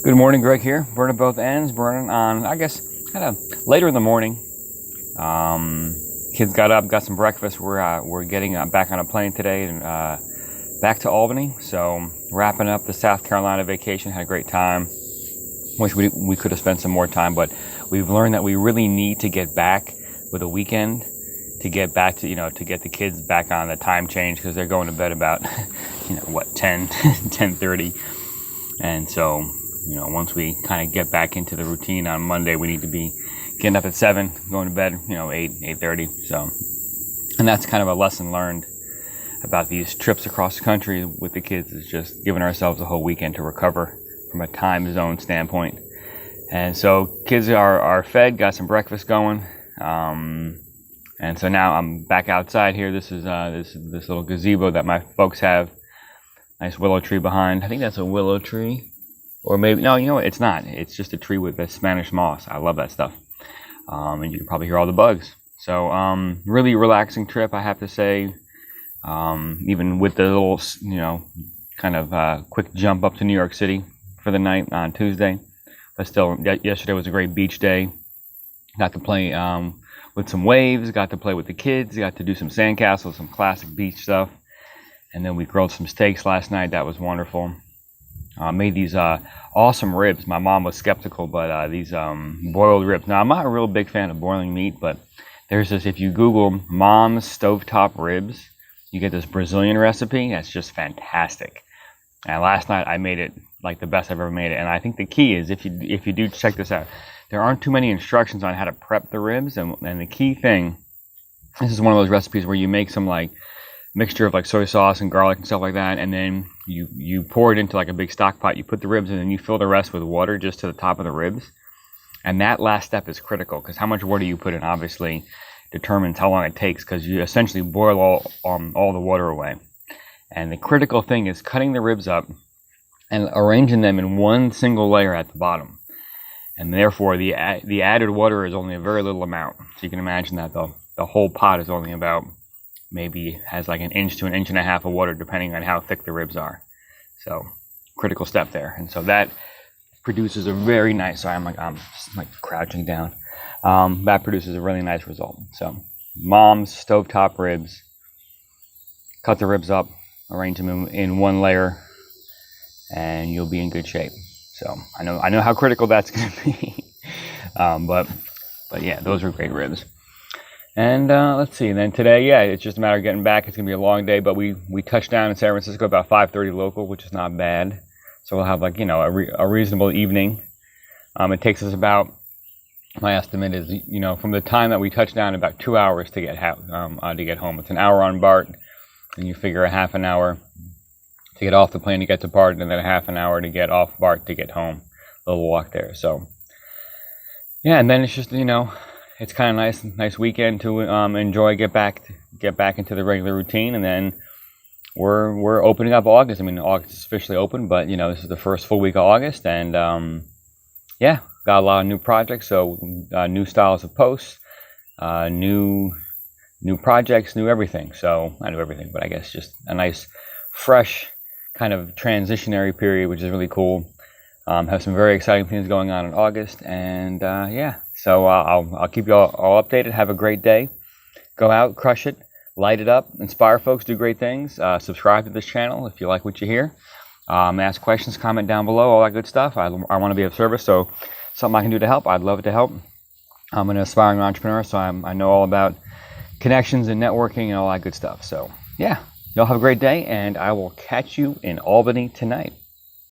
Good morning, Greg here. Burning both ends, burning on, I guess, kind of later in the morning. Kids got up, got some breakfast. We're getting back on a plane today and back to Albany. So wrapping up the South Carolina vacation, had a great time. Wish we could have spent some more time, but we've learned that we really need to get back with a weekend to get back to, to get the kids back on the time change, because they're going to bed about, 10:30. And so, once we kind of get back into the routine on Monday, we need to be getting up at 7, going to bed, 8:30. So, and that's kind of a lesson learned about these trips across the country with the kids, is just giving ourselves a whole weekend to recover from a time zone standpoint. And so kids are fed, got some breakfast going. And so now I'm back outside here. This is this little gazebo that my folks have. Nice willow tree behind. I think that's a willow tree. Or maybe, no, you know what? It's not. It's just a tree with the Spanish moss. I love that stuff. And you can probably hear all the bugs. So really relaxing trip, I have to say. Even with the little, kind of quick jump up to New York City for the night on Tuesday. But still, yesterday was a great beach day. Got to play with some waves, got to play with the kids, got to do some sandcastles, some classic beach stuff. And then we grilled some steaks last night. That was wonderful. Made these awesome ribs. My mom was skeptical, but these boiled ribs. Now, I'm not a real big fan of boiling meat, but there's this, if you Google mom's stovetop ribs, you get this Brazilian recipe. That's just fantastic. And last night I made it like the best I've ever made it. And I think the key is, if you do check this out, there aren't too many instructions on how to prep the ribs. And the key thing, this is one of those recipes where you make some like mixture of like soy sauce and garlic and stuff like that, and then you pour it into like a big stock pot. You put the ribs in and you fill the rest with water just to the top of the ribs. And that last step is critical, because how much water you put in obviously determines how long it takes, because you essentially boil all the water away. And the critical thing is cutting the ribs up and arranging them in one single layer at the bottom. And therefore the added water is only a very little amount. So you can imagine that the whole pot is only about, maybe has like an inch to an inch and a half of water, depending on how thick the ribs are. So critical step there. And so that produces a very nice, sorry, I'm like crouching down. That produces a really nice result. So mom's stovetop ribs, cut the ribs up, arrange them in one layer, and you'll be in good shape. So I know how critical that's going to be. But yeah, those are great ribs. And let's see, and then today, it's just a matter of getting back. It's going to be a long day, but we touched down in San Francisco about 5:30 local, which is not bad. So we'll have like, a reasonable evening. It takes us about, my estimate is, from the time that we touch down, about 2 hours to get home. It's an hour on BART, and you figure a half an hour to get off the plane to get to BART, and then a half an hour to get off BART to get home. A little walk there. So yeah, and then it's just, it's kind of nice weekend to enjoy, get back into the regular routine. And then we're opening up August. I mean, August is officially open, but this is the first full week of August, and got a lot of new projects. So new styles of posts, new projects, new everything. So not new everything, but I guess just a nice fresh kind of transitionary period, which is really cool. Have some very exciting things going on in August, and so I'll keep you all updated. Have a great day. Go out, crush it, light it up, inspire folks, do great things. Subscribe to this channel if you like what you hear. Ask questions, comment down below, all that good stuff. I want to be of service, so something I can do to help, I'd love to help. I'm an aspiring entrepreneur, so I know all about connections and networking and all that good stuff. So yeah, y'all have a great day, and I will catch you in Albany tonight.